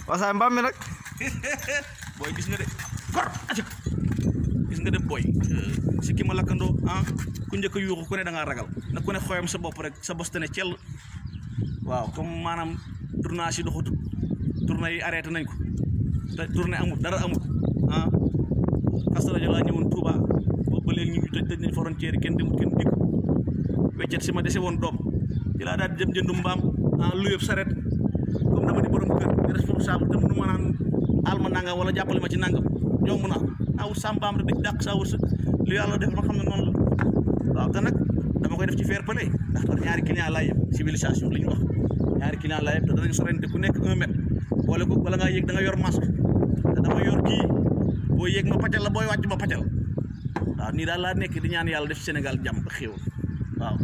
wasaay mbaam mi nag booy gis nga de gor aca gis nga de booy si ki ma lakkandoo ku njëkk a yuuxu ku ne da ngaa ragal nag ku ne xoyam sa bopp rek sa bos te ne cell waaw comme maanaam tournage yi doxut tournée yi arrêté nañ ko te tournée amul dara amul Kazu Rajab laa ñëwoon Touba boobu ba léegi ñu ngi tëj nañ frontière yi kenn demut kenn dikk weccet si ma dese woon doom ci laa daal di dem jëndu mbaam lu yëpp saret comme dama di borom kër di responsable te mënu ma naan alma nangam wala jàppale ma ci nangam yomb naa naa wut sa mbaam rek di dàq saa wut sa lu yàlla def ma xam ne noonu la waaw te nag dama koy def ci fair play ndax ñaari client laay yem civilisation li ñu wax ñaari client laay yem te danañ sorente ku nekk 1 mètre boole ko bala ngaa yéeg da nga yor masque te dama yor kii boo yéeg ma paccal la booy wàcc ma paccal waaw nii daal laa nekk di ñaan yàlla def Sénégal jàmm ba xéewal waaw.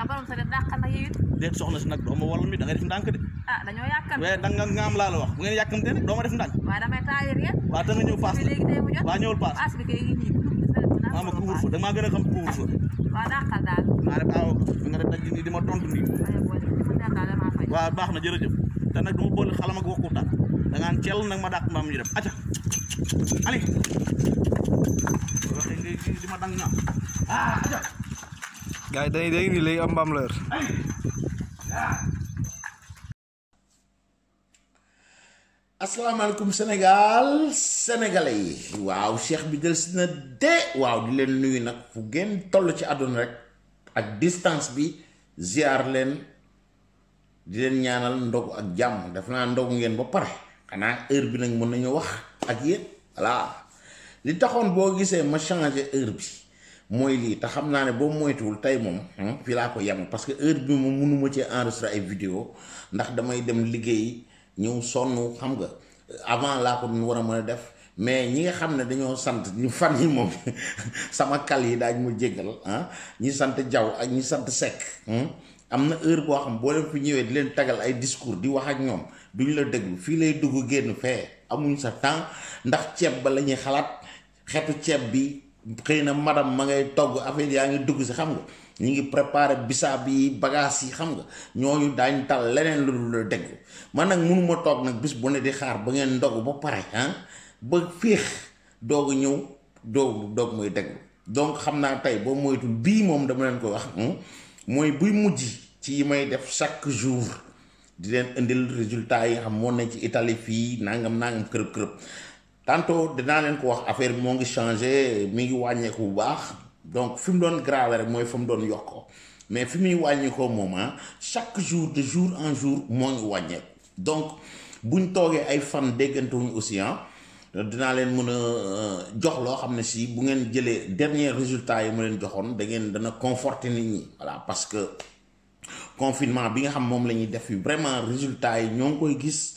borom sa def dàqal na yow it. déet soxna si nag doo ma wàll mi da ngay def ndànk de. dañoo yàkkam. waaye da nga am laa la wax bu ngeen yàkkamte ne doo ma def ndànk. waaw damay taayir ngeen. waaw da nga ñëw paas léegi tey mu jot. waaw ñëwul paas. paas bi kay ngi nii. maa ma couvre-feu da maa gën a xam couvre-feu. waaw dàqal daal. maa def nga def daj nii di ma tontu nii. waaw baax na jërëjëf te nag du ma boole xalam ak wakkutaan da ngaan cell nag ma dàq mbaam ñu dem acca ali waxee ngay di ma dang ñaam acca gars yi dañuy dégg ni léegi am mbaam la yor asalaamaaleykum Sénégal sénégalais yi waaw cheikh bi del si na de waaw di leen nuyu nag fu ngeen toll ci àdduna rek ak distance bi ziar leen di leen ñaanal ndogu ak jàmm def naa ndogu ngeen ba pare xanaa heure bi nag mën nañu wax ak yéen voilà li taxoon boo gisee ma changé heure bi mooy lii te xam naa ne boo moytuwul tey moom fii laa ko yem parce que heure bi moom mënuma cee enregistré ay vidéo ndax damay dem liggéey ñëw sonn xam nga avant laa ko war a mën a def mais ñi nga xam ne dañoo sant ñu fan yi moom sama kal yi daañ ma jéggal ñi sant Jaw ak ñi sant Seck am na heure boo xam boo leen fi ñëwee di leen tagal ay discours di wax ak ñoom duñ la déglu fii lay dugg génn fee amuñ sa temps ndax ceeb ba la ñuy xalaat xeetu ceeb bi xëy na madame ma ngay togg affaire yaa ngi dugg si xam nga ñu ngi préparé bisaab yi bagage yi xam nga ñooñu daañ tal leneen lu dul la déglu man nag mënuma toog nag bis bu ne di xaar ba ngeen ndog ba pare ba féex doog a ñëw doog mooy déglu donc xam naa tey boo moytul bii moom dama leen ko wax mooy buy mujj ci yi may def chaque jour di leen indil résultat yi xam moo nañ ci Italie fii nangam kërëb kërëb tantôt dinaa leen ko wax affaire bi moo ngi changé mi ngi wàññeeku bu baax donc fi mu doon grave rek mooy fa mu doon yokkoo mais fi muy wàññeekoo moom chaque jour de jour en jour moo ngi wàññeeku donc buñ toogee ay fan déggantewuñu aussi dinaa leen mën a jox loo xam ne si bu ngeen jëlee dernier résultat yi ma leen joxoon dana conforter nit ñi voilà parce que confinement bi nga xam moom la ñuy def yi vraiment résultat yi ñoo ngi koy gis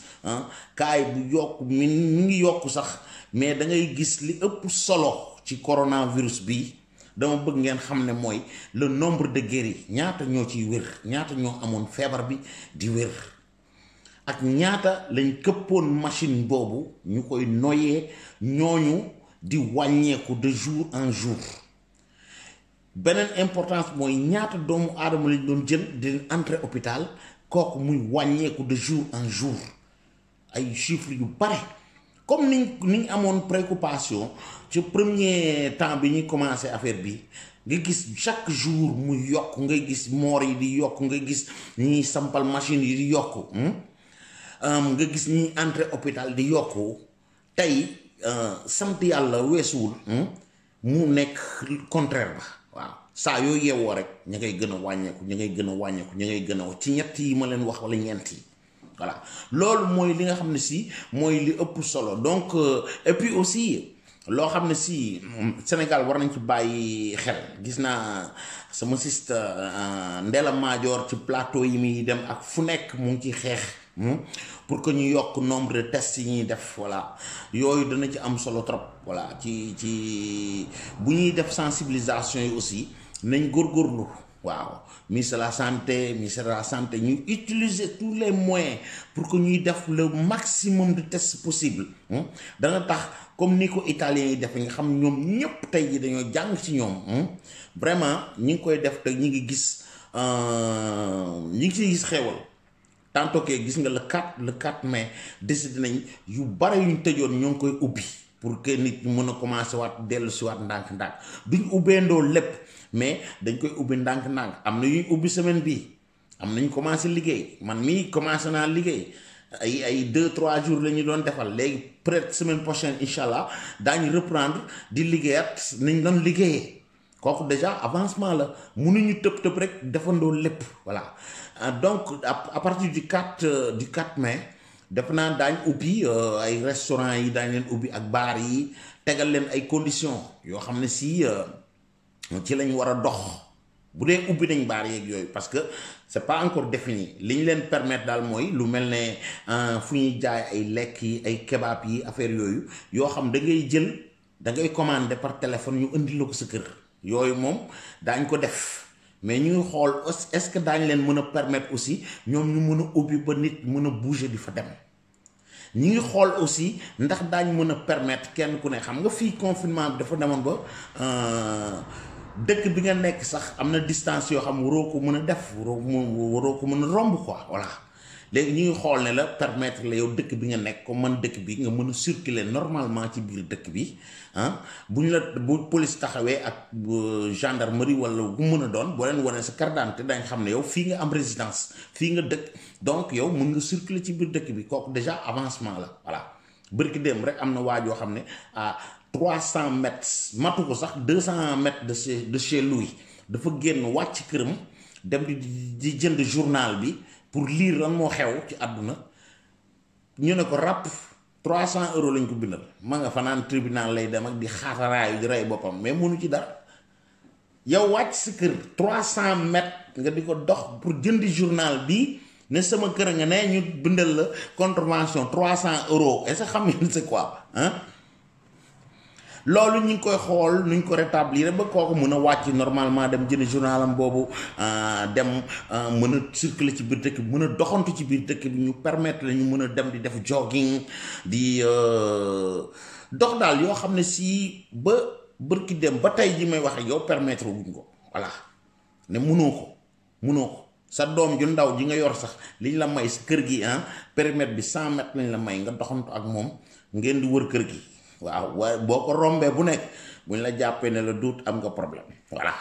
kaay bu yokk mi ngi yokk sax mais da ngay gis li ëpp solo ci coronavirus bi dama bëgg ngeen xam ne mooy le nombre de guéris ñaata ñoo ciy wér ñaata ñoo amoon feebar bi di wér ak ñaata lañ këppoon machine boobu ñu koy noyee ñooñu di wàññeeku de jour en jour beneen importance mooy ñaata doomu aadama lañ doon jël di leen entrer hôpital kooku muy wàññeeku de jour en jour ay chiffres yu bare comme niñ amoon préoccupation ci premier temps bi ñuy commencé affaire bi nga gis chaque jour muy yokk ngay gis moor yi di yokk nga gis ñuy sampal machine yi di yokk nga gis ñuy entrer hôpital di yokku tey sant yàlla weesuwul mu nekk contraire ba waaw saa yoo yeewoo rek ña ngay gën a wàññeeku ña ngay gën a wàññeeku ña ngay gën a ci ñett yi ma leen wax wala ñeent yi voilà loolu mooy li nga xam ne si mooy li ëpp solo donc et puis aussi loo xam ne si Sénégal war nañ ci bàyyi xel gis naa sama siste Ndella Madior ci plateau yi muy dem ak fu nekk mu ngi ci xeex pour que ñu yokk nombre de tests yi ñuy def voilà yooyu dana ci am solo trop voilà ci bu ñuy def sensibilisation yi aussi nañ góorgóorlu waaw ministre de la santé ñu utiliser tous les moyens pour que ñuy def le maximum de tests possible dana tax comme ni ko italiens yi def nga xam ñoom ñëpp tey ji dañoo jàng ci ñoom vraiment ñi ngi koy def te ñi ngi gis xewal tantôt que gis nga le 4 mai décidé nañ yu bare yuñ tëjoon ñoo ngi koy ubbi pour que nit ñu mën a commencé waat dellu si waat ndànk-ndànk duñ ubbeendoo lépp mais dañ koy ubbi ndànk-ndànk am na yuñ ubbi semaine bii am nañ commencé liggéey man mii commencé naa liggéey ay 2-3 jours la ñu doon defal léegi peut-être semaine prochaine incha allah daañu reprendre di liggéeyat nañ doon liggéeyee kooku déjà avancement la mënuñu tëb rek defandoo lépp voilà donc à partir du 4 mai def naa daañ ubbi ay restaurant yi daañ leen ubbi ak baar yi tegal leen ay conditions yoo xam ne si ci lañ war a dox bu dee ubbi nañ baar yeeg yooyu parce que c'est pas encore défini li ñu leen permettre daal mooy lu mel ne fu ñuy jaay ay lekk yi ay kebab yi affaire yooyu yoo xam da ngay jël da ngay commander par téléphone ñu indi la ko sa kër yooyu moom daañ ko def mais ñu ngi xool est-ce que daañ leen mën a permettre aussi ñoom ñu mën a ubbi ba nit mën a bouger di fa dem ñi ngi xool aussi ndax daañ mën a permettre kenn ku ne xam nga fii confinement bi dafa demoon ba dëkk bi nga nekk sax am na distance yoo xam waroo ko mën a def waroo ko mën a romb quoi voilà léegi ñu ngi xool ne la permettre la yow dëkk bi nga nekk comme man dëkk bi nga mën a circuler normalement ci biir dëkk bi bu ñu la bu police taxawee ak gendarmerie wala bu mën a doon boo leen wane sa carte d'identité dañ xam ne yow fii nga am résidence fii nga dëkk donc yow mën nga circuler ci biir dëkk bi kooku déjà avancement la voilà bërki dem rek am na waaj yoo xam ne 300 mètres matu ko sax 200 mètres de chez lui dafa génn wàcc këram dem di jënd journal bi pour lire lan moo xew ci àdduna ñu ne ko ràpp 300 euros lañ ko bindal ma nga fanaan tribunal lay dem ak di xaataraayu di rey boppam mais mënu ci dara yow wàcc si kër 300 mètres nga di ko dox pour jëndi journal bi ne sama kër nga ne ñu bindal la contravention 300 euros est-ce que xam ngeen c'est quoi loolu ñu ngi koy xool nu ñu ko rétablir ba kooku mën a wàcc normalement dem jënd journalam boobu dem mën a circuler ci biir dëkk bi mën a doxantu ci biir dëkk bi ñu permettre la ñu mën a dem di def jogging di dox daal yoo xam ne si ba bërki dem ba tey ji may wax yow permettre wuñ ko voilà ne mënoo ko sa doom ju ndaw ji nga yor sax liñ la may sa kër gi périmètre bi 100 mètres lañ la may nga doxantu ak moom ngeen di wër kër gi waaw waaye boo ko rombee bu nekk buñ la jàppee ne la duut am nga problème voilà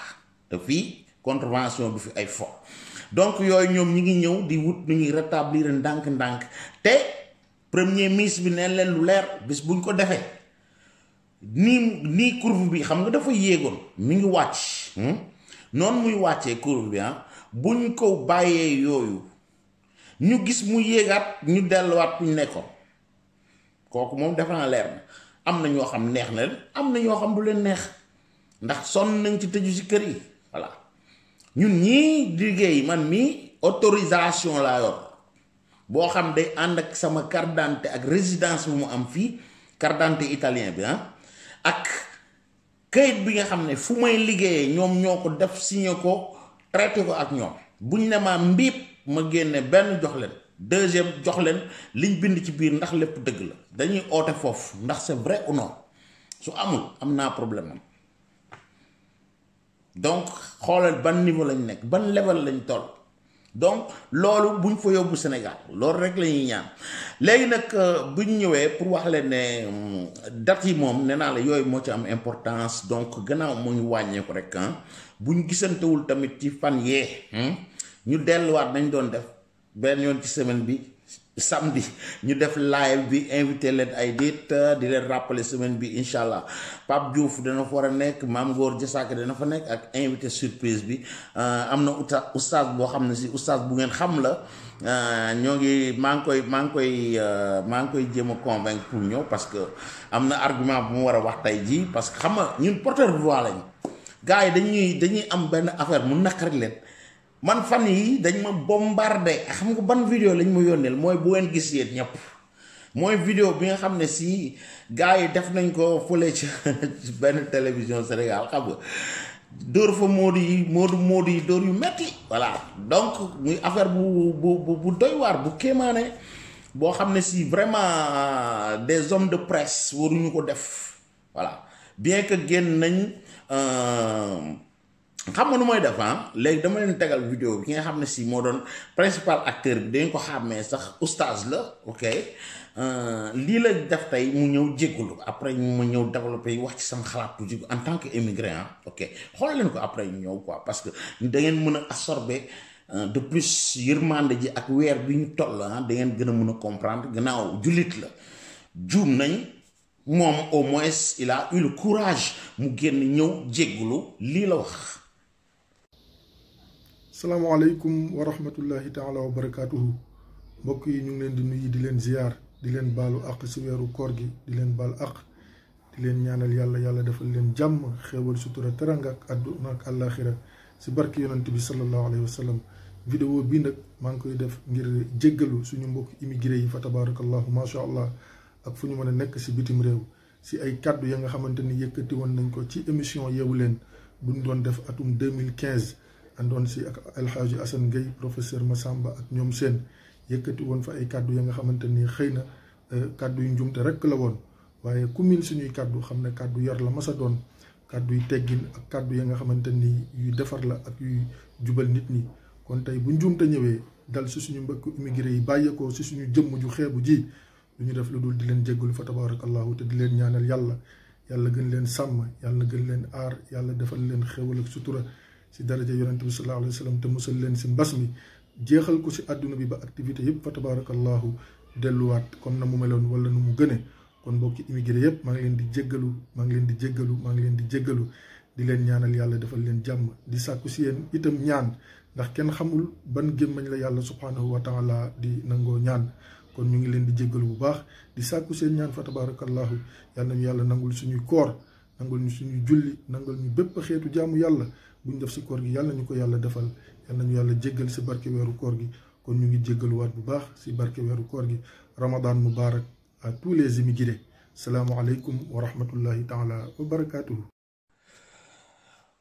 te fii contravention du fi ay fo donc yooyu ñoom ñi ngi ñëw di wut nu ñuy rétablir ndànk-ndànk te premier ministre bi neen leen lu leer bis buñ ko defee nii courbe bi xam nga dafa yéegoon mi ngi wàcc noonu muy wàccee courbe bi buñ ko bàyyee yooyu ñu gis mu yéegaat ñu delluwaat ñu nekkoon kooku moom defe naa leer na am na ñoo xam neex na leen am na ñoo xam du leen neex ndax sonn nañ ci tëju ci kër yi voilà ñun ñii liggéey man mii autorisation laa yor boo xam day ànd ak sama carte d'identité ak résidence bu mu am fii carte d'identité italien bi ak kayit bi nga xam ne fu may liggéeyee ñoom ñoo ko def signé ko traité ko ak ñoom buñ ne ma mbiip ma génne benn jox leen deuxième jox leen liñ bind ci biir ndax lépp dëgg la dañuy oote foofu ndax c'est vrai ou non su amul am naa problème am donc xoolal ban niveau lañ nekk ban level lañ toll donc loolu buñ fa yóbbu Sénégal loolu rek la ñuy ñaan léegi nag buñ ñëwee pour wax leen ne date yi moom nee naa la yooyu moo ci am importance donc gannaaw mu ngi wàññeeku rek buñ gisantewul tamit ci fan yee ñu delluwaat nañ doon def benn yoon ci semaine bi samedi ñu def live bi invité leen ay dit di leen rappeler semaine bi incha allah Pape Diouf dana fa war a nekk Mame Ngor Diasaka dana fa nekk ak invité surprise bi am na oustaz boo xam ne si oustaz bu ngeen xam la ñoo ngi maa ngi koy jéem a convaincre pour ñëw parce que am na argument bu mu war a wax tey jii parce que xam nga ñun porteur de voix lañu gars yi dañuy am benn affaire mu naqari leen. man fan yi dañ ma bombardé xam nga ban vidéo lañ ma yónneel mooy bu ngeen gis yéen ñëpp mooy vidéo bi nga xam ne si gars yi def nañ ko fële ci benn télévision Sénégal xam nga dóor fa moodu yi dóor yu metti voilà donc muy affaire bu doy waar bu kéemaane boo xam ne si vraiment des hommes de presse waruñu ko def voilà bien que génn nañ xam nga nu mooy def léegi dama leen tegal vidéo bi ki nga xam ne si moo doon principal acteur bi dañ ko xàmmee sax oustaz la ok lii la def tey mu ñëw jéggulu après ma ñëw développé wax ci sama xalaat tuuti en tant que immigré ok xool leen ko après ñu ñëw quoi parce que da ngeen mën a absorber de plus yërmande ji ak weer bi ñu toll da ngeen gën a mën a comprendre gannaaw jullit la juum nañ moom au moins il a eu le courage mu génn ñëw jéggulu lii la wax. salaamaaleykum wa rahmatullahi taala wa barakaatuhu mbokk yi ñu ngi leen di nuyu di leen ziyaar di leen baalu àq si weeru koor gi di leen baal àq di leen ñaanal yàlla defal leen jàmm xéewal sutura teranga ak àdduna ak àllaaxira si barke yonent bi sallallahu alayhi wa sallam. vidéo bii nag maa ngi koy def ngir jéggalu suñu mbokk immigré yi fa tabarakallahu macha allah ak fu ñu mën a nekk si bitim réew si ay kàddu ya nga xamante ni yëkkati woon nañ ko ci émission Yeewu Leen buñ doon def atum 2015 àndoon si ak El Hadji Assane Gueye professeur Massamba ak ñoom seen yëkkati woon fa ay kàddu ya nga xamante ni xëy na kàddu yu njumte rekk la woon waaye ku miin suñuy kàddu xam ne kàddu yar la masa doon kàddu yu teggin ak kàddu ya nga xamante ni yuy defar la ak yuy jubal nit ñi kon tey bu njumte ñëwee dal si suñu mbokk immigré yi bàyyeekoo si suñu jëmm ju xeebu ji lu ñu def lu dul di leen jéggalu fa tabarakallahu te di leen ñaanal yàlla gën leen sàmm yàlla gën leen aar yàlla defal leen xéwal ak sutura si daraja yonent bi sallallahu alayhi wa sallam te musal leen si mbas mi jeexal ko si àdduna bi ba activité yëpp fa tabarakallahu delluwaat comme na mu meloon wala nu mu gëne kon mbokki immigré yëpp maa ngi leen di jéggalu maa ngi leen di jéggalu maa ngi leen di jéggalu di leen ñaanal yàlla defal leen jàmm di sàkku si yéen itam ñaan ndax kenn xamul ban gémmañ la yàlla subhanahu wa taala di nangoo ñaan kon ñu ngi leen di jéggalu bu baax di sàkku seen ñaan fa tabarakallahu yàlla nañu yàlla nangul suñuy koor nangul ñu suñuy julli nangul ñu bépp xeetu jaamu yàlla buñ def si koor gi yàlla nañu ko yàlla defal yàlla nañu yàlla jéggal si barke weeru koor gi kon ñu ngi jéggaluwaat bu baax si barke weeru koor gi ramadan mubarak à tous les immigrés salaamualeykum wa rahmatullahi taala wa barakatuhu.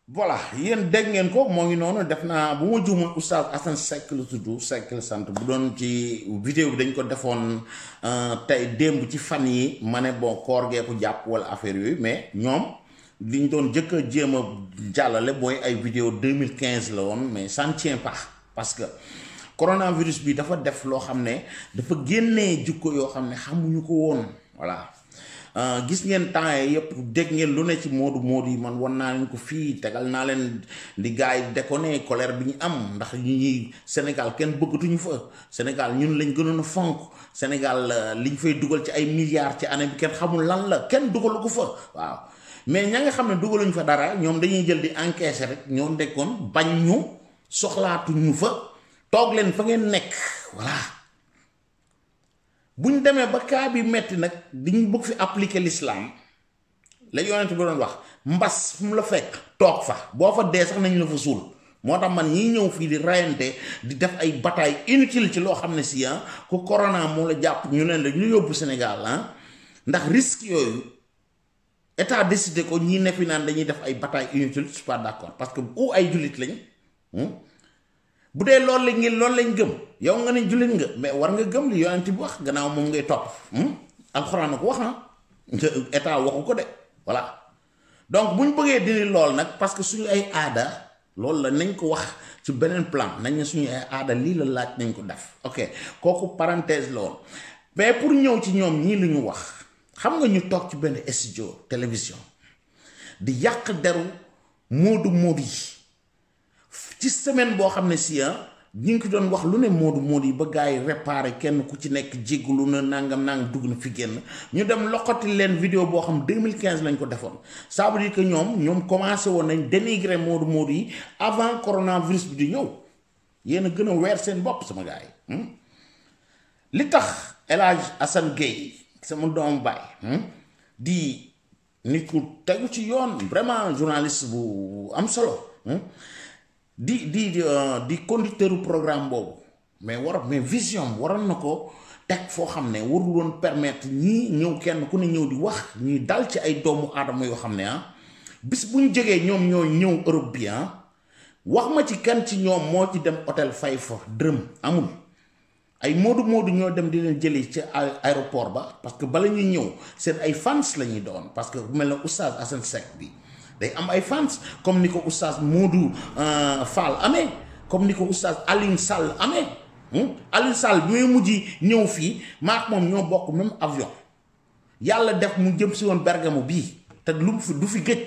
voilà yéen dégg ngeen ko moo ngi noonu def naa bu ma juumul oustaz Assane Seck la tudd Seck la sant bu doon ci vidéo bi dañ ko defoon tey démb ci fan yi ma ne bon koor gee ko jàpp wala affaire yooyu mais ñoom liñ doon jëkk a jéem a jàllale booy ay vidéo 2015 la woon mais ça ne tient pas parce que coronavirus bi dafa def loo xam ne dafa génnee jikko yoo xam ne xamuñu ko woon voilà gis ngeen temps yëpp dégg ngeen lu ne ci moodu yi man wan naa leen ko fii tegal naa leen di gars yi déconné colère bi ñu am ndax ñi Sénégal kenn bëggatuñu fa Sénégal ñun lañ gënoon a fonk Sénégal liñ fay dugal ci ay milliards ci année bi kenn xamul lan la kenn dugalu ko fa waaw mais ña nga xam ne dugaluñ fa dara ñoom dañuy jël di encaisser rek ñoo dekkoon bañ ñu soxlaatuñu fa toog leen fa ngeen nekk voilà buñ demee ba kaa bi metti nag diñ bëgg fi appliquer l'islam la yonent bi doon wax mbas fu mu la fekk toog fa boo fa dee sax nañ la fa suul moo tax man ñi ñëw fii di rayante di def ay bataille inutile ci loo xam ne si ku corona moo la jàpp ñu leen la ñu yóbbu Sénégal ndax risque yooyu état décidé ko ñi ne fi naan dañuy def ay bataille inutile je suis pas d'accord parce que u ay jullit lañ bu dee loolu lañ gëm yow nga ne jullit nga mais war nga gëm li yonent bi wax gannaaw moom ngay topp alxuraan na ko wax état waxu ko de voilà donc bu ñu bëggee dindi lool nag parce que suñu ay aada loolu la nañ ko wax ci beneen plan nañ ne suñu ay aada lii la laaj nañ ko def ok kooku parenthèse la woon mais pour ñëw ci ñoom ñii lu ñu wax xam nga ñu toog ci benn studio télévision di yàq deru moodu yi ci semaine boo xam ne si ñu ngi ko doon wax lu ne moodu yi ba gars yi réparé kenn ku ci nekk jéggalu na nangam dugg na fi génn ñu dem loqati leen vidéo boo xam 2015 lañ ko defoon ça veut dire que ñoom commencé woon nañ dénigrer moodu yi avant coronavirus bi di ñëw yéen a gën a weer seen bopp sama gars yi li tax El Hadji Assane Gueye sama doomu baay di nit ku tegu ci yoon vraiment journaliste bu am solo di conducteur programme boobu mais vision waroon na ko teg foo xam ne warul woon permettre ñii ñëw kenn ku ne ñëw di wax ñuy dal ci ay doomu aadama yoo xam ne bis bu ñu jógee ñoom ñoo ñëw Europe bi wax ma ci kan ci ñoom moo ci dem hôtel fay fa dërëm amul ay moodu ñoo dem di leen jëli ci aéroport ba parce que bala ñuy ñëw seen ay fans la ñuy doon parce que bu mel ne oustaz Assane Seck bi day am ay fans comme ni ko oustaz Modou Fall amee comme ni ko oustaz Alioune Sall amee Alioune Sall bi muy mujj ñëw fii maak moom ñoo bokk même avion yàlla def mu jëm si woon Bergamo bii te lu mu fi du fi gëj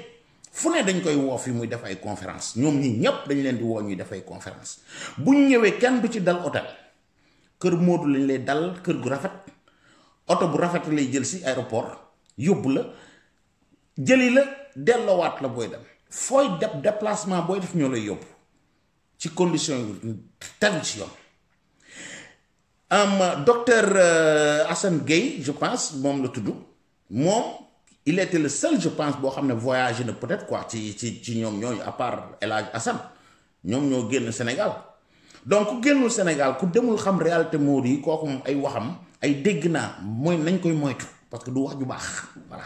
fu ne dañ koy woo fi muy def ay conférence ñoom ñii ñépp dañ leen di woo ñuy def ay conférence buñ ñëwee kenn du ci dal hôtel kër Modou lañ lay dal kër gu rafet oto bu rafet lay jël si aéroport yóbbu la jëli la delloowaat la booy dem fooy def déplacement booy def ñoo lay yóbbu ci condition yu tegu ci yoon docteur Assane Gueye je pense moom la tudd moom il était le seul je pense boo xam ne voyagé na peut-être quoi ci ñoom ñooñu à part El Hadj Assane ñoom ñoo génn Sénégal donc ku génnul Sénégal ku demul xam réalité Modou yi kooku moom ay waxam ay dégg naa mooy nañ koy moytu parce que du wax ju baax voilà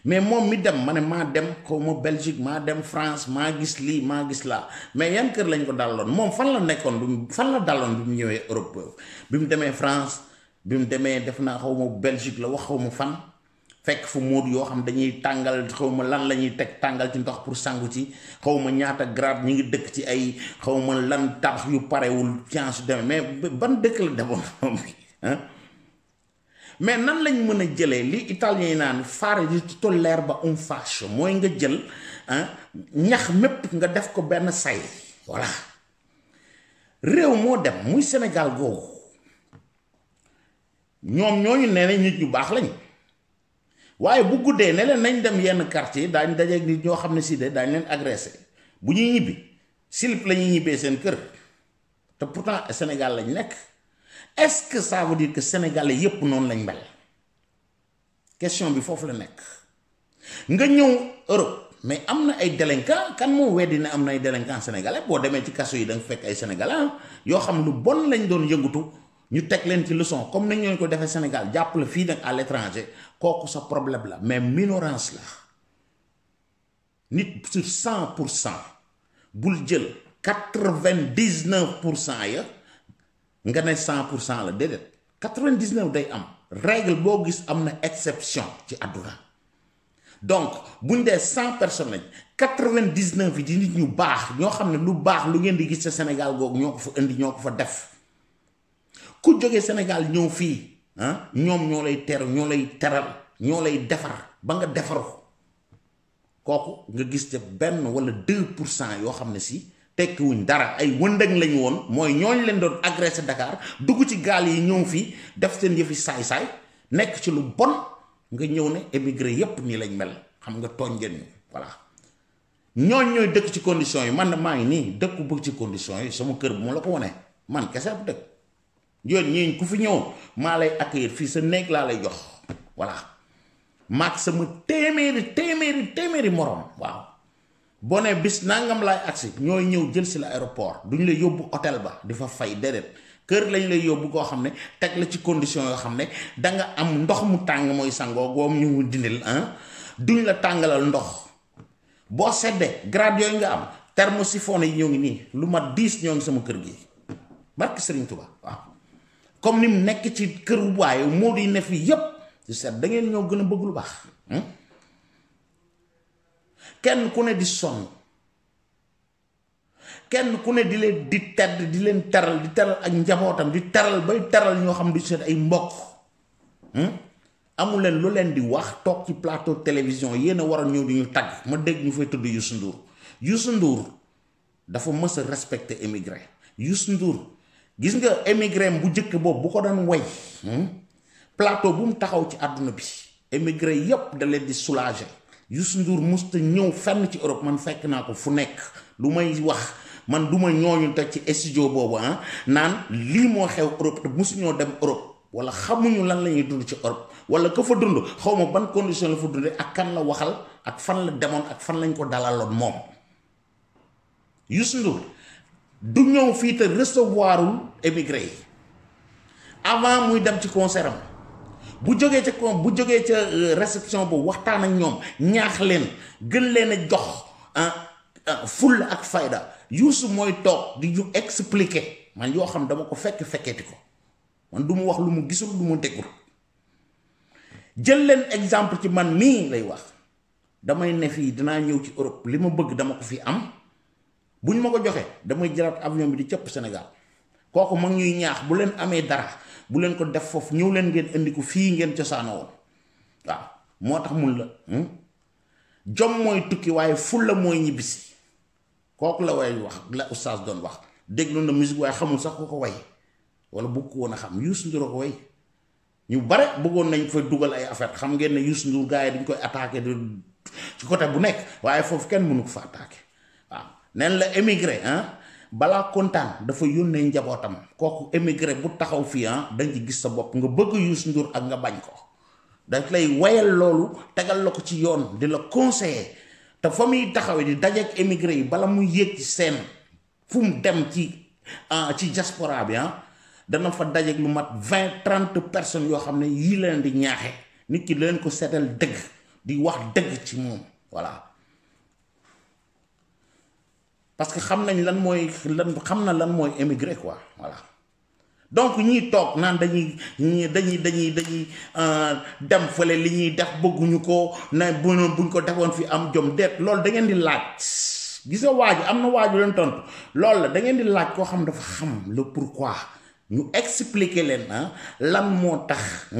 mais moom mi dem ma ne maa dem xaw ma Belgique maa dem France maa gis lii maa gis laa mais yan kër lañ ko daloon moom fan la nekkoon fan la daloon bi mu ñëwee Europe bi mu demee France bi mu demee def naa xaw ma Belgique la wax xaw ma fan fekk fu Modou yoo xam dañuy tàngal xaw ma lan la ñuy teg tàngal ci ndox pour sangu ci xaw ma ñaata grade ñu ngi dëkk ci ay xaw ma lan tabax yu parewul chance demee mais ban dëkk la demoon moom bi mais nan lañ mën a jëlee li italien yi naan fare di tutto l'erba un fascio mooy nga jël ñax mépp nga def ko benn say voilà réew moo dem muy Sénégal googu ñoom ñooñu nee na nit ñu baax lañ waaye bu guddee ne leen nañ dem yenn quartier daañ dajeeg nit ñoo xam ne si de daañ leen agressé bu ñuy ñibbi silip la ñuy ñibbee seen kër te pourtant Sénégal lañ nekk est-ce que ça veut dire que sénégalais yépp noonu lañ mel question bi foofu la nekk nga ñëw Europe mais am na ay délinquants kan moo weddi ne am na ay délinquants sénégalais boo demee ci kaso yi da nga fekk ay sénégalais yoo xam lu bon lañ doon yëngatu ñu teg leen ci leçon comme nañ leen ko defee Sénégal jàpp la fii nag à l'étranger kooku sa problème la mais minorance la nit sur 100% bul jël 99% ya nga ne 100% la déedéet 99 day am règle boo gis am na exception ci àdduna donc buñ dee 100 personnes lañ 99 yi di nit ñu baax ñoo xam ne lu baax lu ngeen di gis ca Sénégal googu ñoo ko fa indi ñoo ko fa def ku jógee Sénégal ñëw fii ñoom ñoo lay ter ñoo lay teral ñoo lay defar ba nga defaru kooku nga gis ca benn wala 2% yoo xam ne si tekkiwuñ dara ay wëndëng lañu woon mooy ñooñ leen doon agressé Dakar dugg ci gaal yi ñëw fii def seen yëfi saay-saay nekk ci lu bon nga ñëw ne émigré yépp nii lañ mel xam nga tooñ ngeen ñu voilà ñooñ ñooy dëkk ci conditions yi man na maa ngi nii dëkku bëgg ci conditions yi sama kër bu ma la ko wonee man kese bu dëkk yoon ñii ku fi ñëwoon maa lay accueillir fii sa néeg laa lay jox voilà maag sama téeméeri morom waaw boo nee bis nangam laay agsi ñooy ñëw jël si la aéroport duñ la yóbbu hôtel ba di fa fay déedéet kër lañ lay yóbbu koo xam ne teg la ci condition yoo xam ne danga am ndox mu tàng mooy sangoo goom ñu mu dindil duñ la tàngalal ndox boo seddee grade yooyu nga am thermosiphone yi ñoo ngi nii lu mat 10 ñoo ngi sama kër gi barke Serigne Touba waaw comme ni mu nekk ci kër waaye moo di ne fii yépp ci seet da ngeen ñoo gën a bëgg lu baax kenn ku ne di sonn kenn ku ne di leen di tedd di leen teral ak njabootam di teral bay teral ñoo xam di seet ay mbokk amul leen lu leen di wax toog ci plateau télévision yéen a waroon ñëw di ñu tagg ma dégg ñu fay tudd Youssou Ndour dafa mës a respecté émigré Youssou Ndour gis nga émigré bu njëkk boobu bu ko doon way plateau bu mu taxaw ci àdduna bi émigré yépp da leen di soulager Youssou Ndour musta ñëw fenn ci Europe man fekk naa ko fu nekk lu may wax man du ma ñooñu teg ci studio boobu naan lii moo xew Europe te musuñoo dem Europe wala xamuñu lan la ñuy dund ci Europe wala ka fa dund xaw ma ban condition la fa dundee ak kan la waxal ak fan la demoon ak fan lañ ko dalaloon moom Youssou Ndour du ñëw fii te recevoirul émigré yi avant muy dem ci concert am bu jógee ca réception boobu waxtaan ak ñoom ñaax leen gën leen a jox fulla ak fayda Youssou mooy toog di ñu expliquer man yoo xam dama ko fekketi ko man du mu wax lu mu gisul lu mu déggul jël leen exemple ci man nii lay wax damay ne fii dinaa ñëw ci Europe li ma bëgg dama ko fi am buñ ma ko joxe damay jëlaat avion bi di cëpp Sénégal kooku mag ñuy ñaax bu leen amee dara bu leen ko def foofu ñëw leen ngeen indi ko fii ngeen cosaana woon waaw moo tax mun la jom mooy tukki waaye fulla mooy ñibbisi kooku la way wax la oustaz doon wax déglu na musique waaye xamul sax ko ko way wala bëgg ko woon a xam Youssou Ndour ko way ñu bare bëggoon nañ fa dugal ay affaire xam ngeen ne Youssou Ndour gars yi dañ koy attaqué ci côté bu nekk waaye foofu kenn mënu ko fa attaqué waaw neen la émigré balaa kontaan dafa yónnee njabootam kooku émigré bu taxaw fii dañ ci gis sa bopp nga bëgg Youssou Ndour ak nga bañ ko daf lay wayal loolu tegal la ko ci yoon di la conseiller te fa muy taxawee di dajeek émigré yi bala muy yéeg ci seen fu mu dem ci diaspora bi dana fa dajeek lu mat 20-30 personnes yoo xam ne yii leen di ñaaxe nit ki leen ko seetal dëgg di wax dëgg ci moom voilà parce que xam nañ lan mooy émigré quoi voilà donc ñiy toog naan dañuy dem fële li ñuy def bëgguñu ko na buñ ko defoon fi am jom deet loolu da ngeen di laaj gis nga waaju am na waaju leen tontu loolu la da ngeen di laaj koo xam dafa xam le pourquoi ñu expliquer leen lan moo tax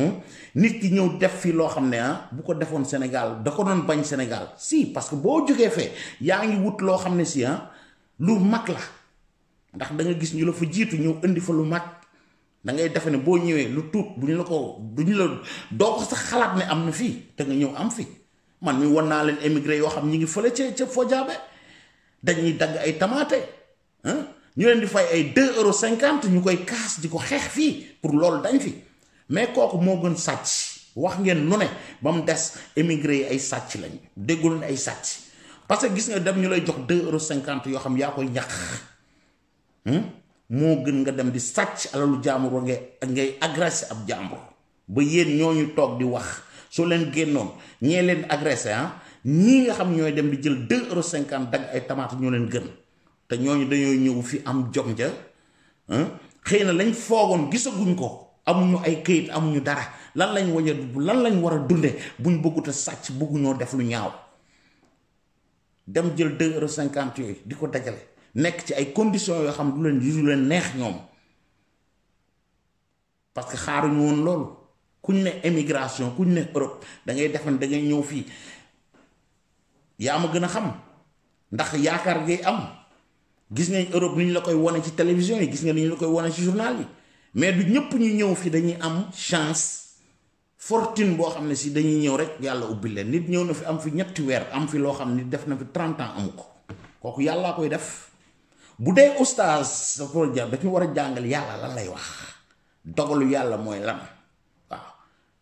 nit ki ñëw def fi loo xam ne bu ko defoon Sénégal da ko doon bañ Sénégal si parce que boo jógee fee yaa ngi wut loo xam ne si lu mag la ndax da nga gis ñu la fa jiitu ñëw indi fa lu mag da ngay defe ne boo ñëwee lu tuut duñu la doo ko sax xalaat ne am na fii te nga ñëw am fi man mi wan naa leen émigré yoo xam ñi ngi fële ca Fojaabe dañuy dagg ay tamaate ñu leen di fay ay 2,50 € ñu koy kaas di ko xeex fii pour loolu dañ fi mais kooku moo gën sàcc wax ngeen nu ne ba mu des émigré yi ay sàcc lañ déggul ne ay sàcc parce que gis nga dem ñu lay jox 2,50 € yoo xam yaa koy ñàkk moo gën nga dem di sàcc alalu jaambur ngay agressé ab jaambur ba yéen ñooñu toog di wax soo leen génnoon ñee leen agressé ñii nga xam ñooy dem di jël 2,50 € dagg ay tamaate ñoo leen gën te ñooñu dañoo ñëw fi am jom ja xëy na lañ foogoon gisaguñ ko amuñu ay këyit amuñu dara lan lañ war a dunde buñ bëggut a sàcc bëgguñoo def lu ñaaw dem jël 2,50 € yooyu di ko dajale nekk ci ay conditions yoo xam du leen neex ñoom parce que xaaruñu woon loolu kuñ ne émigration kuñ ne Europe da ngay defe ne da ngay ñëw fii yaa ma gën a xam ndax yaakaar ngay am gis nga Europe ni ñu la koy wane ci télévision yi gis nga ni ñu la koy wane ci journal yi mais du ñëpp ñu ñëw fii dañuy am chance fortune boo xam ne si dañuy ñëw rek yàlla ubbi leen nit ñëw na fi am fi ñetti weer am fi loo xam ne def na fi 30 ans amu ko kooku yàllaa koy def bu dee oustaz dañu war a jàngal yàlla lan lay wax dogalu yàlla mooy lan waaw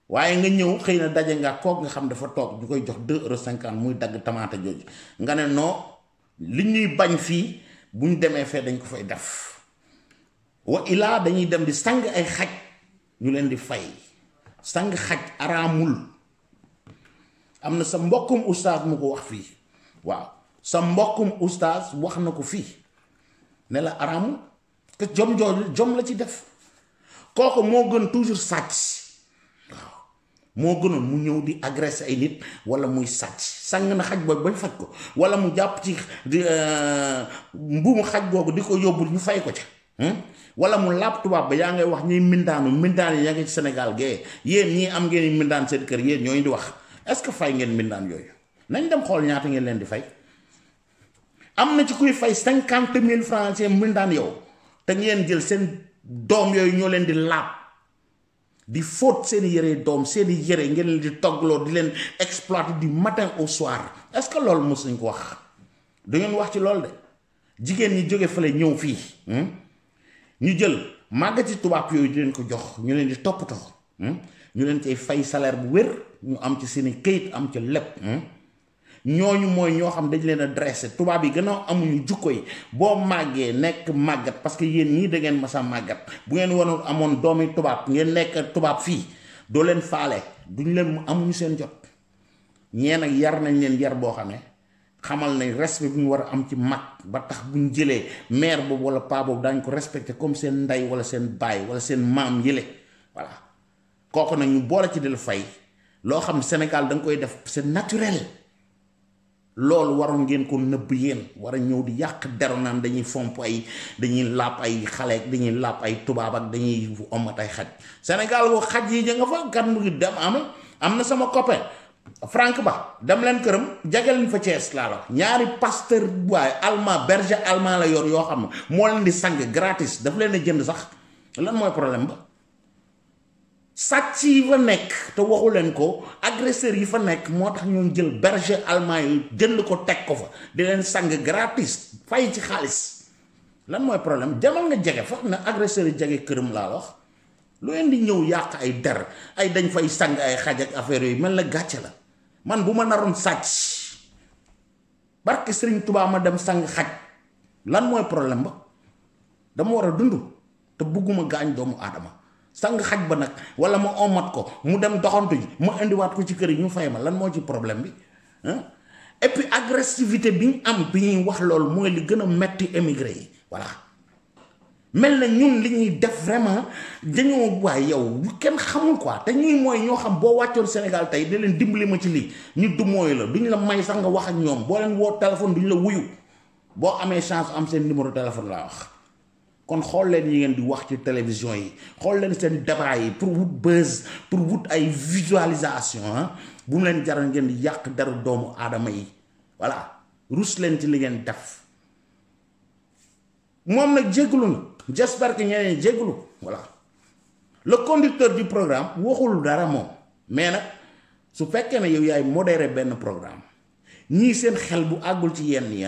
waaye nga ñëw xëy na daje nga kook nga xam dafa toog ñu koy jox 2,50 € muy dagg tamaate jooju nga ne non li ñuy bañ fii bu ñu demee fee dañ ko fay def wa ilaa dañuy dem di sang ay xaj ñu leen di fay sang xaj araamul am na sa mbokkum oustaz mu ko wax fii waaw sa mbokkum oustaz wax na ko fii ne la araamul te jom jooju jom la ci def kooku moo gën toujours sàcc waaw moo gënoon mu ñëw di agressé ay nit wala muy sàcc sang na xaj boobu bañ faj ko wala mu jàpp ci mbuumu xaj googu di ko yóbbul ñu fay ko ca wala mu làpp tubaab ba yaa ngay wax ñuy mbindaan yi yaa ngi ci Sénégal gee yéen ñii am ngeen mbindaan seen kër yéen ñooñu di wax est-ce que fay ngeen mbindaan yooyu nañ dem xool ñaata ngeen leen di fay am na ci kuy fay 50,000 francs seen mbindaan yow te ngeen jël seen doom yooyu ñoo leen di laab di fóot seeni yére doom seeni yére ngeen leen di toggloo di leen exploiter du matin au soir est-ce que loolu mos nañ ko wax da ngeen wax ci loolu de jigéen ñi jóge fële ñëw fii ñu jël màggati tubaab yooyu di leen ko jox ñu leen di toppatoo ñu leen cay fay salaire bu wér ñu am ci seeni këyit am ci lépp ñooñu mooy ñoo xam dañ leen a dressé tubaab yi gën a amuñu jukko yi boo màggee nekk màggat parce que yéen ñii da ngeen masa màggat bu ngeen waroon amoon doomi tubaab ngeen nekk tubaab fii doo leen faale duñ leen amuñu seen jot ñee nag yar nañ leen yar boo xam ne xamal nañ respect bu ñu war a am ci mag ba tax buñ jëlee mère boobu wala paa boobu daañ ko respecté comme seen ndey wala seen baay wala seen maam yële voilà kooku nag ñu boole ci di la fay loo xam ne Sénégal da nga koy def c'est naturel loolu waroon ngeen ko nëbb yéen war a ñëw di yàq deru naan dañuy fomp ay dañuy làpp ay xale dañuy làpp ay tubaab ak dañuy omat ay xaj Sénégal ko xaj yi ja nga fa kan mu ngi dem am na sama copain Franck Ba dem leen këram jagal leen fa Thiès laa la ñaari pasteur waaye allemand berger allemand la yor yoo xam ne moo leen di sang gratis daf leen a jënd sax lan mooy problème ba sàcc yi fa nekk te waxu leen ko agresseur yi fa nekk moo tax ñoom jël berger allemand yi jënd ko teg ko fa di leen sang gratis fay ci xaalis lan mooy problème demal nga jege fa na agresseur yi jege këram laa wax lu leen di ñëw yàq ay der ay dañ fay sang ay xaj ak affaire yooyu mel na gàcce la man bu ma naroon sàcc barke Sëriñ Tuubaa ma dem sang xaj lan mooy problème ba dama war a dund te bugguma gaañ doomu aadama sang xaj ba nag wala ma omat ko mu dem doxantu ji ma indiwaat ko ci kër yi ñu fay ma lan moo ci problème bi et puis agressivité bi ñu am bi ñuy wax loolu mooy li gën a metti émigré yi voilà mel na ñun li ñuy def vraiment dañoo waay yow kenn xamul quoi te ñuy mooy ñoo xam boo wàccoon Sénégal tey da leen dimbali ma ci lii ñu du mooy la duñ la may sax nga wax ak ñoom boo leen woo téléphone duñ la wuyu boo amee chance am seen numéro téléphone laa wax kon xool leen yi ngeen di wax ci télévision yi xool leen seen débat yi pour wut buzz pour wut ay visualisation bu mu leen jaral ngeen di yàq deru doomu aadama yi voilà rus leen ci li ngeen def moom nag jégalu na j'espère que ñeneen jégalu voilà le conducteur du programme waxul dara moom mais nag su fekkee ne yow yaay modéré benn programme ñii seen xel bu àggul ci yenn yi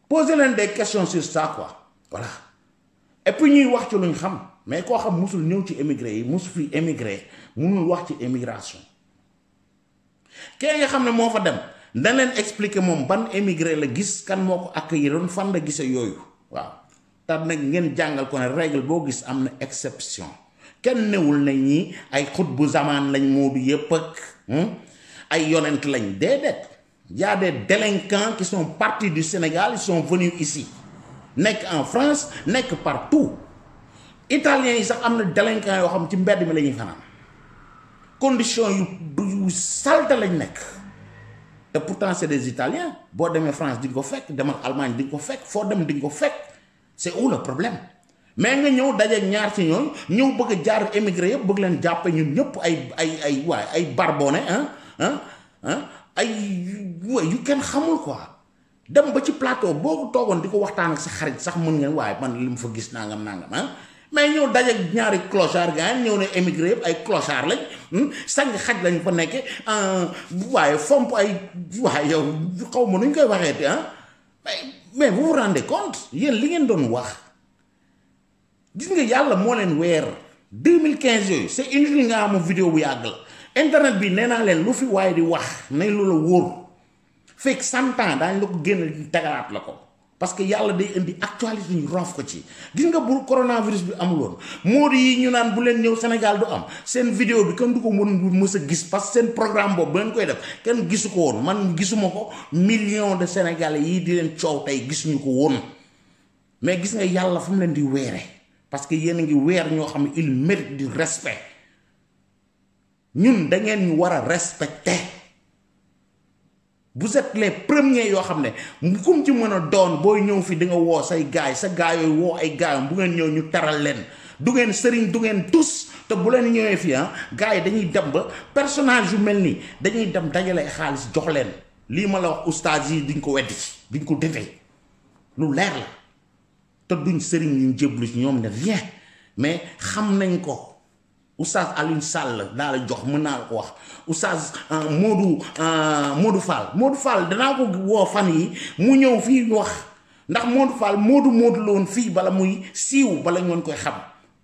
poser leen des questions sur ça quoi voilà et puis ñuy wax ci luñ xam mais koo xam musul ñëw ci émigré yi musu fi émigré munul wax ci émigration kee nga xam ne moo fa dem dañ leen expliquer moom ban émigré la gis kan moo ko accueillir fan la gise yooyu waaw tax nag ngeen jàngal ko ne règle boo gis am na exception kenn newul na ñi ay xut bu zamaan lañ moo du yëpp ak ay yonent lañ déedéet y a des délinquants qui sont partis du Sénégal ils sont venus ici nekk en France nekk partout italiens yi sax am na délinquants yoo xam ci mbedd mi la ñuy fanaan condition yu salte lañ nekk te pourtant c'est des italiens boo demee France di nga ko fekk demal Allemagne di nga ko fekk foo dem di nga ko fekk c'est où le problème mais nga ñëw dajeeg ñaar ci ñooñu ñëw bëgg a jaar émigré yëpp bëgg leen jàppe ñun ñëpp ay barbone ay yu kenn xamul quoi dem ba ci plateau boo toogoon di ko waxtaan ak sa xarit sax mën ngeen waaye man li mu fa gis nangam mais ñëw dajeeg ñaari clochard gars ñëw ne émigré yëpp ay clochard lañ sang xaj lañ fa nekke waaye fomp ay waaye yow xaw ma nuñ koy waxee te mais vous vous rendez compte yéen li ngeen doon wax gis nga yàlla moo leen weer 2015 yooyu c'est inutile nga am vidéo bu yàgg la internet bi nee naa leen lu fi waaye di wax nañ lu la wóor fekk 100 ans daañ la ko génn tegalaat la ko parce que yàlla day indi actualité ñu roof ko ci gis nga bu coronavirus bi amuloon moodi yi ñu naan bu leen ñëw Sénégal du am seen vidéo bi kenn du ko mës a gis parce que seen programme boobu bu leen koy def kenn gisu ko woon man gisuma ko millions de Sénégalais yi di leen coow tey gisuñu ko woon mais gis nga yàlla fu mu leen di weere parce que yéen a ngi weer ñoo xam ne il mérite du respect ñun da ngeen ñu war a respecter vous êtes les premiers yoo xam ne kum ci mën a doon booy ñëw fi di nga woo say gaay sa gaay yooyu woo ay gaayam bu ngeen ñëw ñu taral leen du ngeen sëriñ du ngeen tus te bu leen ñëwee fii gaay yi dañuy dem ba personnage yu mel nii dañuy dem dajale xaalis jox leen lii ma la wax oustaz yi duñ ko weddi duñ ko defee lu leer la te duñ sëriñ ñu jéblu ci ñoom ne rien mais xam nañ ko oustaz Alioune Sall daa la jox mën naa la ko wax oustaz Modou Fall danaa ko woo fan yi mu ñëw fii wax ndax Modou Fall Modou la woon fii bala muy siiw bala ñoon koy xam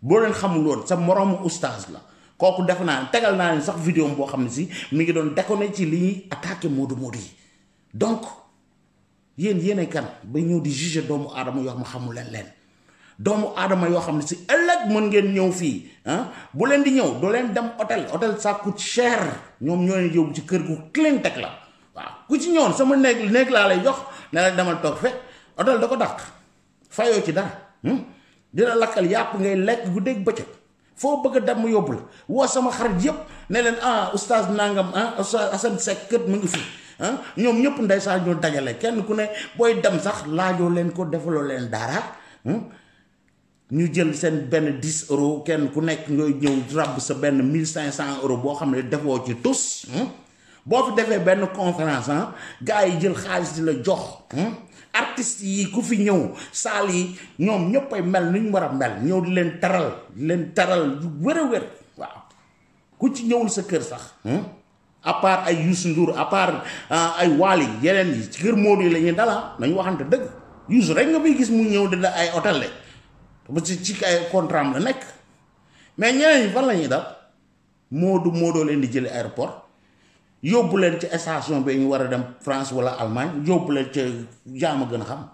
boo leen xamul woon sa moroomu oustaz la kooku def naa tegal naa leen sax vidéo boo xam ne si mi ngi doon déconné ci li ñuy attaqué Modou yi donc yéen kan ba ñëw di juger doomu aadama yoo xam ne xamul leen doomu aadama yoo xam ne si ëllëg mën ngeen ñëw fii bu leen di ñëw doo leen dem hôtel ça coûte cher ñoom ñoo leen yóbbu ci kër gu clean teg la waaw ku ci ñëwoon sama néeg laa lay jox ne la demal toog fe hôtel da ko dàq fayoo ci dara dina lakkal yàpp ngay lekk gu dégg bëccëg foo bëgg a dem mu yóbbu la woo sama xarit yëpp ne leen oustaz nangam oustaz Assane Seck kët mu ngi fi ñoom ñëpp ndeysaan ñoo dajale kenn ku ne booy dem sax laajoo leen ko defaloo leen dara ñu jël seen benn 10 euros kenn ku nekk ngay ñëw ràbb sa benn 1500 euros boo xam ne defoo ci tus boo fi defee benn conférence gars yi jël xaalis di la jox artistes yi ku fi ñëw saal yi ñoom ñëppay mel ni ñu war a mel ñëw di leen taral yu wér a wér waaw ku ci ñëwul sa kër sax à part ay Youssou Ndour à part ay Wally yeneen yi ci kër Modou yi la ñuy dala nañu waxante dëgg Youssou rek nga fiy gis mu ñëw di da ay hôtel de parce que ci ay contrat am la nekk mais ñeneen ñi fan la ñuy dal Modou leen di jëli aéroport yóbbu leen ci station bi ñu war a dem France wala Allemagne yóbbu leen ca jaama gën a xam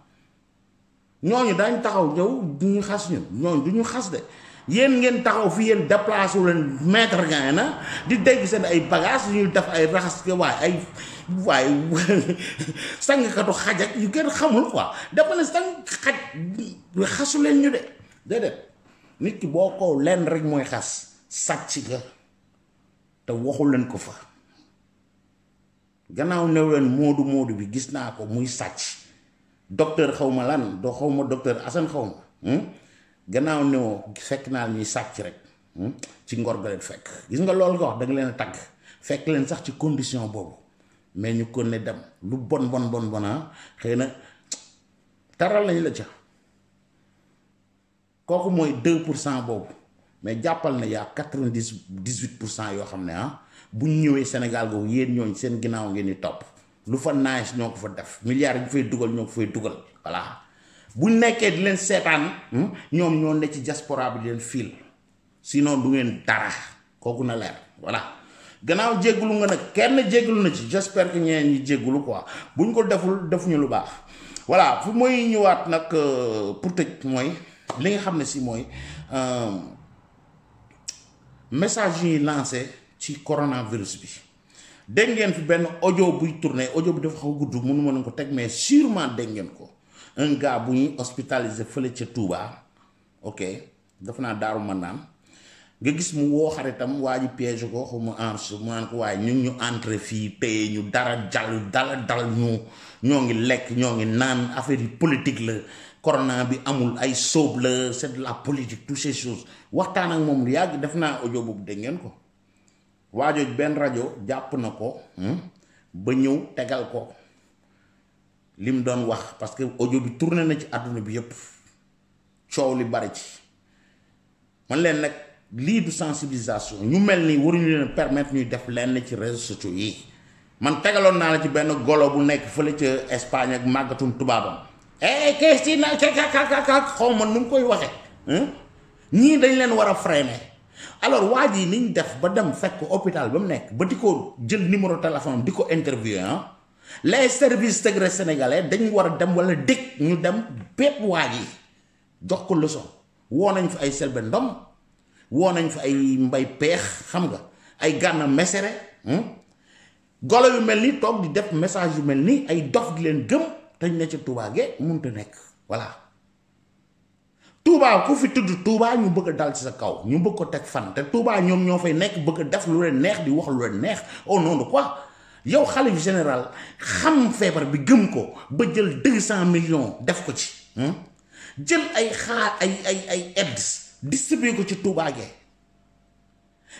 ñooñu daañ taxaw ñëw du ñu xas ñooñu du ñu xas de yéen ngeen taxaw fi yéen déplacé wu leen mètre gain na di dégg seen ay bagages ñuy def ay raxas waaye sangkatu xaj ak yu kenn xamul quoi dafa ne sang xaj xasu leen ñu de déedéet nit ki boo ko leen rek mooy xas sàcc ga te waxul leen ko fa gannaaw new leen moodu bi gis naa ko muy sàcc docteur xaw ma lan doo xaw ma docteur Assane xaw ma gannaaw new fekk naa ñuy sàcc rek ci ngor ga leen fekk gis nga loolu nga wax da nga leen a tagg fekk leen sax ci condition boobu mais ñu ko ne dem lu bon xëy na taral lañ la ca kooku mooy 2% boobu mais jàppal na yaa 98% yoo xam ne bu ñu ñëwee Sénégal googu yéen ñooñ seen ginnaaw ngeen di topp lu fa nice ñoo ko fa def milliards yi ñu fay dugal ñoo ko fay dugal voilà bu nekkee di leen seetaan ñoom ñoo ne ci diaspora bi di leen fiil sinon du ngeen dara kooku na leer voilà gannaaw jéggulu nga nag kenn jéggulu na ci j'espère que ñeneen ñi jéggulu quoi buñ ko deful defuñu lu baax voilà fu mooy ñëwaat nag pour tëj mooy li nga xam ne si mooy message yi lancé ci coronavirus bi dégg ngeen fi benn audio buy tourné audio bi dafa xaw gudd mënu ma ko teg mais sûrement dégg ngeen ko un gars bu ñuy hospitalisé fële ca Touba ok dafa naa Daaru Manaan nga gis mu woo xaritam waa ji piège ko xaw ma enregistré mu naan ko waaye ñu entré fii téye ñu dara dal ñoo ngi lekk ñoo ngi naan affaire yi politique la corona bi amul ay sóob la c'est de la politique toutes ces choses waxtaan ak moom lu yàgg def naa audio boobu dégg ngeen ko waajooj benn rajo jàpp na ko ba ñëw tegal ko lim doon wax parce que audio bi tourné na ci àdduna bi yépp coow li bari ci man leen nag lii du sensibilisation ñu mel ni waruñu leen permettre ñuy def lenn ci réseaux sociaux yi man tegaloon naa la ci benn golo bu nekk fële ca Espagne ak màggatum tubaabam Christina xaw ma nu mu koy waxe ñii dañ leen war a freiner alors waa ji niñ def ba dem fekk hôpital ba mu nekk ba di ko jël numéro téléphone di ko interviewer les services secrets sénégalais dañ war a dem wala dëkk ñu dem bépp waa ji jox ko leçon woo nañ fi ay Selbé Ndom woo nañ fi ay Mbay Peex xam nga ay Gana Messere golo yu mel ni toog di def message yu mel ni ay dof di leen gëm te ñu ne ca Touba ge mënut a nekk voilà Touba ku fi tudd Touba ñu bëgg a dal ci sa kaw ñu bëgg ko teg fan te Touba ñoom ñoo fay nekk bëgg a def lu leen neex di wax lu leen neex au nom de quoi yow xalif général xam feebar bi gëm ko ba jël 200 millions def ko ci jël ay xaar ay aides distribué ko ci Touba ge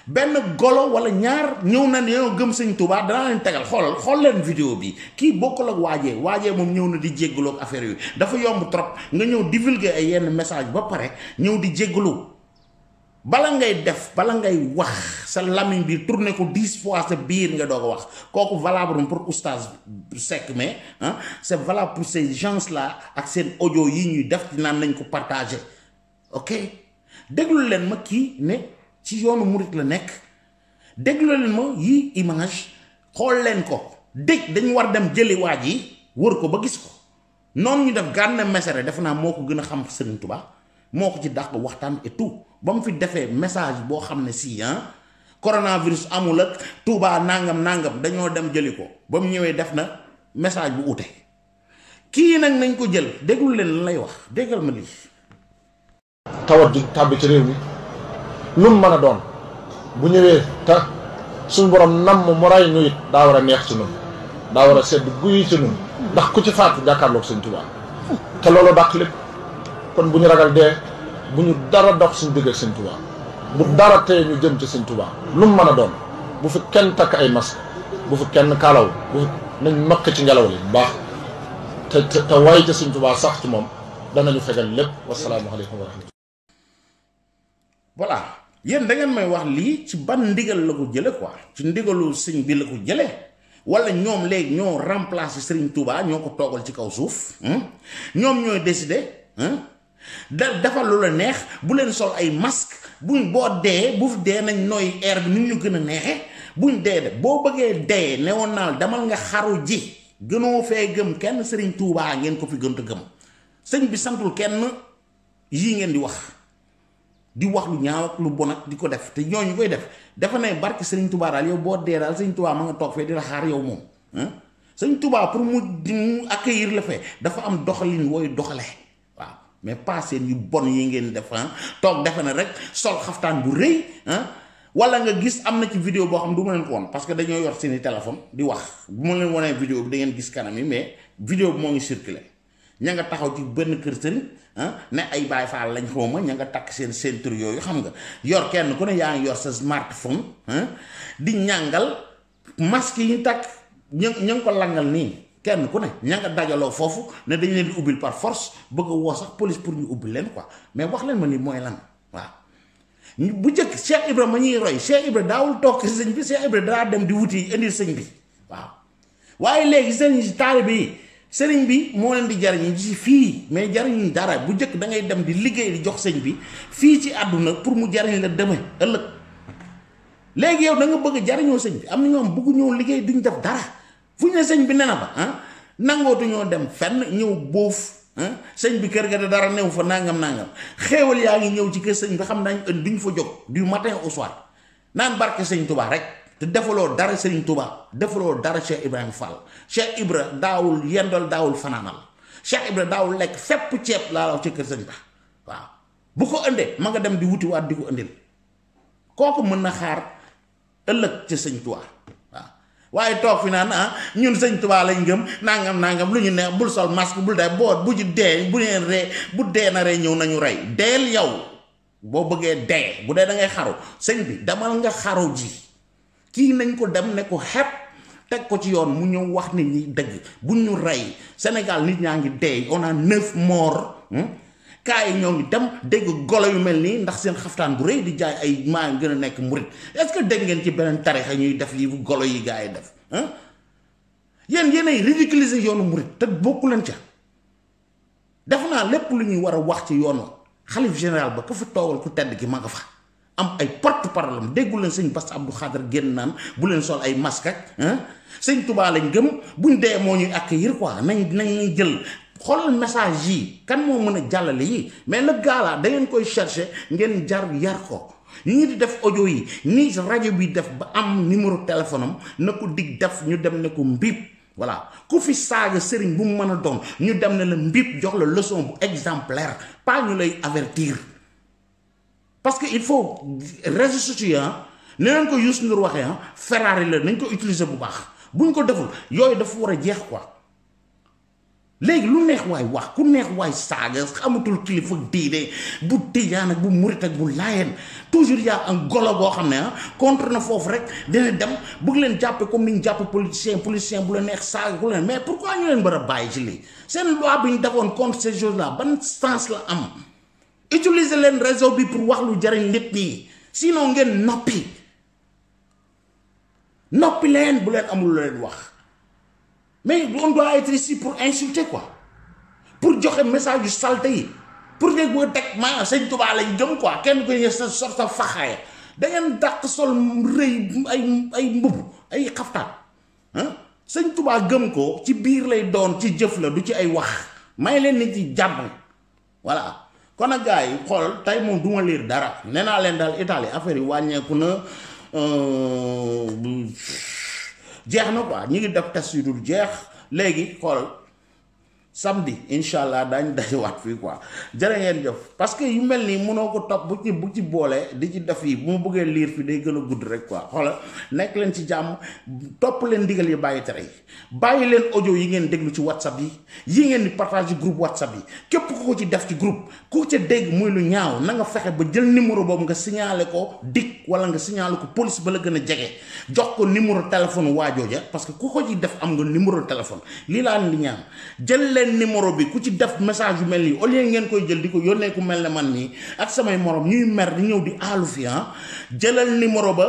benn golo wala ñaar ñëw na ñoo gëm sëñ Touba danaa leen tegal xool leen vidéo bi kii bokkul ak waajee moom ñëw na di jéggalu ak affaire yooyu dafa yomb trop nga ñëw divulguer ay yenn message ba pare ñëw di jéggalu bala ngay def bala ngay wax sa lamiñ bi tourné ko 10 fois sa biir nga doog a wax kooku valable pour oustaz Seck mais c'est valable pour ces gens là ak seen audio yi ñuy def naan nañ ko partager ok déglu leen ma kii ne ci yoonu murit la nekk déglu leen ma yi image xool leen ko dëj dañu war dem jëli waaj yi wër ko ba gis ko noonu ñu def Gana Messere def naa moo ko gën a xam Serigne Touba moo ko ci dàq waxtaan et tout ba mu fi defee message boo xam ne si coronavirus amul ak Touba nangam dañoo dem jëli ko ba mu ñëwee def na message bu ute kii nag nañ ko jël déglu leen lan lay wax déggal ma lii. tawat ji tàbbi ci réew mi lu mu mën a doon bu ñëwee te suñ borom nam mu ray ñu it daa war a neex ci ñun daa war a sedd guyi ci ñun ndax ku ci faatu jàkkaarloog sëñ Tuubaa te loolu dàq lépp kon bu ñu ragal dee bu ñu dara dox suñu digg ak sëñ Tuubaa bu dara tee ñu jëm ci sëñ Tuubaa lu mu mën a doon bu fi kenn takk ay masque bu fi kenn kaalaw bu fi nañ makk ci ngelaw li bu baax te way ci sëñ Tuubaa sax ci moom danañu fegal lépp wasalaamualeykum wa rahmatulah. voilà yéen da ngeen may wax lii ci ban ndigal la ko jële quoi ci ndigalu sëñ bi la ko jële wala ñoom léegi ñoo remplacer Serigne Touba ñoo ko toogal ci kaw suuf ñoom ñooy décider dafa lu la neex bu leen sol ay masque buñ boo dee bu fi dee nañ nooy air bi ni ñu gën a neexee buñ dee de boo bëggee dee newoon naa demal nga xaru ji gënoo fee gëm kenn Serigne Touba ngeen ko fi gën a gëm sëñ bi santul kenn yii ngeen di wax lu ñaaw ak lu bon ak di ko def te ñooñu koy def dafa ne barke Serigne Touba daal yow boo dee daal Serigne Touba ma nga toog fee di la xaar yow moom Serigne Touba pour mu accueillir la fee dafa am doxalin wooy doxale waaw mais pas seen yu bon yi ngeen def toog defe na rek sol xaftaan bu rëy wala nga gis am na ci vidéo boo xam du ma leen ko woon parce que dañoo yor seeni téléphone di wax bu ma leen wanee vidéo bi da ngeen gis kanam yi mais vidéo bi moo ngi circulé ña nga taxaw ci benn kër sëriñ ne ay Baay Faal lañ xawma ña nga takk seen ceinture yooyu xam nga yor kenn ku ne yaa ngi yor sa smartphone di ñàngal masque yi ñu takk ña ngi ko langal nii kenn ku ne ña nga dajaloo foofu ne dañ leen di ubbil par force bëgg a woo sax police pour ñu ubbil leen quoi mais wax leen ma ni mooy lan waaw bu njëkk Cheikh Ibra ma ñuy roy Cheikh Ibra daawul toog ci sëñ bi Cheikh Ibra daa dem di wuti indil sëñ bi waaw waaye léegi sëñ taalibe yi sëriñ bi moo leen di jariñ ci fii mais jariñuñ dara bu njëkk da ngay dem di liggéey di jox sëñ bi fii ci àdduna pour mu jariñ la deme ëllëg léegi yow da nga bëgg jariñoo sëñ bi am na ñoom bëggu ñoo liggéey duñ def dara fu ñu ne sëñ bi nena ba nangootu ñoo dem fenn ñëw boof sëñ bi kër ga da dara new fa nangam xéewal yaa ngi ñëw ci kër sëñ bi xam nañ duñ fa jóg du matin au soir naan barke sëñ Touba rek te defaloo dara Serigne Touba defaloo dara Cheikh Ibrahima Fall Cheikh Ibra daawul yendal daawul fanaanal Cheikh Ibra daawul lekk fépp ceeb laa wax ci kër sëñ ba waaw bu ko ëndee ma nga dem di wuti waat di ko ëndil kooku mën na xaar ëllëg ci sëñ Touba waaw waaye toog fi naan ñun sëñ Touba lañ gëm nangam lu ñu neex bul sol masque bul day boot bu ci dee bu neen ree bu dee na ree ñëw nañu rey deel yow boo bëggee dee bu dee da ngay xaru sëñ bi demal nga xaru ji kii nañ ko dem ne ko xepp teg ko ci yoon mu ñëw wax nit ñi dëgg bu ñu rey Sénégal nit ñaa ngi dee on a 9 morts kaa yi ñoo ngi dem dégg golo yu mel nii ndax seen xaftaan bu rëy di jaay ay maa ngi gën a nekk murit est-ce que dégg ngeen ci beneen tarixa ñuy def lii bu golo yi gaa yi def yéenay ridiculiser yoonu murit te bokku leen ca def naa lépp lu ñuy war a wax ci yoonu xalif général ba ka fa toogal ku tedd ki ma nga fa am ay porte-parole déggu leen sëñ Bass Abdou Khadre génn naan bu leen sol ay masque ak sëñ Touba lañ gëm buñ dee moo ñuy accueillir quoi nañ jël xoolal message yi kan moo mën a jàllale yi mais le gars là da ngeen koy chercher ngeen jar yar ko ñi di def audio yi ni rajo bi def ba am numéro téléphone am na ko dig def ñu dem ne ko mbiib voilà ku fi saaga sëriñ bu mu mën a doon ñu dem ne la mbiib jox la leçon bu exemplaire pas ñu lay avertir parce que il faut réseaux sociaux ne leen ko Youssou Ndour waxee Ferrari la nañ ko utiliser bu baax buñ ko deful yooyu dafa war a jeex quoi léegi lu neex waay wax ku neex waay saaga xamatul kilifa diine bu tijaan ak bu murit ak bu laayeen toujours yaa am golo boo xam ne contre na foofu rek dina dem bëgg leen jàppe comme ni ñu jàppe politicien bu la neex saaga ku leen mais pourquoi ñu leen war a bàyyi ci lii seen loi bi ñu defoon contre ces choses là ban sens la am utiliser leen réseau bi pour wax lu jariñ nit ñi sinon ngeen noppi leen bu leen amul lu leen wax mais on doit être ici pour insulter quoi pour joxe message yu salte yi pour ne boo teg maa sëñ Touba lañ gëm quoi kenn ko sa sor sa faxaaya da ngeen dàq sol rëy ay mbubb ay xaftaan sëñ Touba gëm ko ci biir lay doon ci jëf la du ci ay wax may leen nit yi jàmm voilà kon nag gars yi xool tey moom duma liir dara nee naa leen daal Italie affaire yi wàññeeku na jeex na quoi ñi ngi def test yu dul jeex léegi xool samedi inshallah dañ dajewaat fii quoi jërë ngeen jëf parce que yu mel nii mënoo ko topp bu ci boole di ci def yi bu ma bëggee liir fi day gën a gudd rek quoi xoola nekk leen ci jàmm topp leen ndigal yi bàyyi tere yi bàyyi leen audio yi ngeen déglu ci whatsapp yi ngeen di partage groupe whatsapp yi képp ku ko ci def ci groupe ku ca dégg muy lu ñaaw na nga fexe ba jël numéro boobu nga signalé ko dik wala nga signalé ko police ba la gën a jege jox ko numéro téléphone waajooja parce que ku ko ci def am nga numéro téléphone lii laa leen di ñaan jël leen numéro bi ku ci def message yu mel nii au lieu ngeen koy jël di ko yónnee ku mel ne man nii ak samay morom ñuy mer di ñëw di aalu fi jëlal numéro ba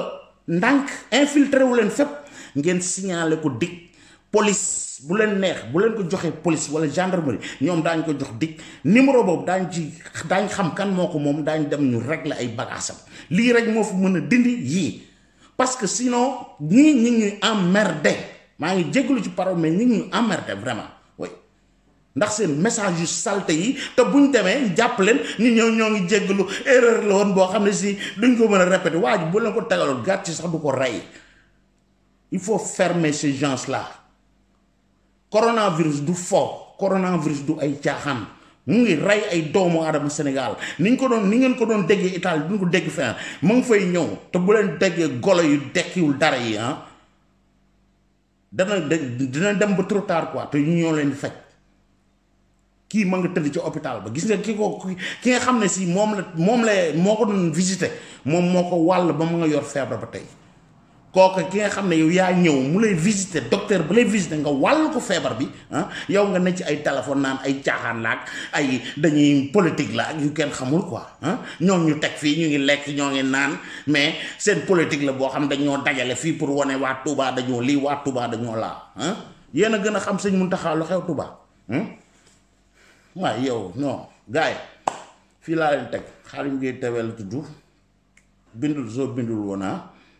ndànk infiltré wu leen fépp ngeen signalé ko dik police bu leen neex bu leen ko joxee police wala gendarmerie ñoom daañ ko jox dik numéro boobu daañ xam kan moo ko moom daañ dem ñu régler ay bagaasam lii rek moo fi mën a dindi yii parce que sinon ñii ñi ngi emmerdé maa ngi jégalu ci parole mais ñi ngi emmerdé vraiment oui ndax seen message yu salte yi te buñ demee jàpp leen ñu ñëw ñoo ngi jégalu erreur la woon boo xam ne si duñ ko mën a répéter waa ji bu leen ko tegaloon gàtt ci sax du ko rey il faut fermer ces gens là coronavirus du fo coronavirus du ay caaxaan mu ngi rey ay doomu aadama Sénégal ni ngeen ko doon déggee Italie duñ ko dégg fenn mu ngi fay ñëw te bu leen déggee golo yu dekkiwul dara yi dina dem ba trop tard quoi te ñu ñoo leen di faj kii ma nga tëdd ci hôpital ba gis nga ki nga xam ne si moom la moo ko doon visité moom moo ko wàll ba mu nga yor feebar ba tey kooku ki nga xam ne yow yaa ñëw mu lay visité docteur ba lay visité nga wàll ko feebar bi yow nga ne ci ay téléphone naan ay caaxaan la ak ay dañuy politique la ak yu kenn xamul quoi ñoom ñu teg fii ñu ngi lekk ñoo ngi naan mais seen politique la boo xam dañoo dajale fii pour wane waa Touba dañoo lii waa Touba dañoo laa yéen a gën a xam sëñ Mountakha lu xew Touba waaye yow non gars yi fii laa leen teg Khadim Gueye TV la tudd bindul soo bindul woon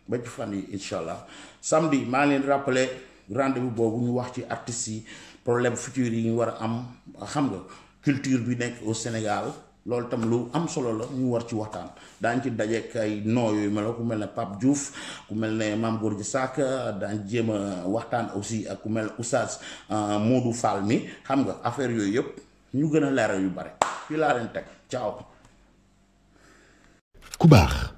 ba ci fan yi incha allah samedi maa ngi leen rappelé rendez-vous boobu ñu wax ci artistes yi problème futur yi ñu war a am xam nga culture bi nekk au Sénégal loolu tam lu am solo la ñu war ci waxtaan daañ ci dajeek ay noo yooyu mel ku mel ne Pape Diouf ku mel ne Mame Gorgui Sakk daañ jéem a waxtaan aussi ak ku mel ne Oustaz Modou Fall mi xam nga affaire yooyu yëpp ñu gën a leeral yu bare fii laa leen teg ciao. ku baax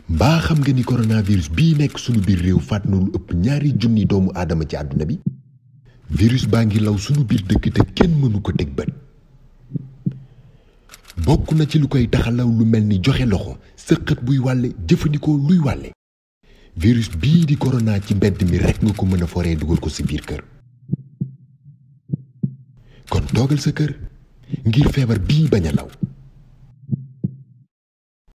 mbaa xam nga ni coronavirus bii nekk sunu biir réew faat na lu ëpp 2 junni doomu aadama ci àdduna bi virus baa ngi law sunu biir dëkk te kenn mënu ko teg bët bokk na ci lu koy taxalaw lu mel ni joxe loxo sëqët buy wàlle jëfandikoo luy wàlle virus bii di corona ci mbedd mi rekk nga ko mën a foree dugal ko si biir kër kon toogal sa kër ngir feebar bii bañ a law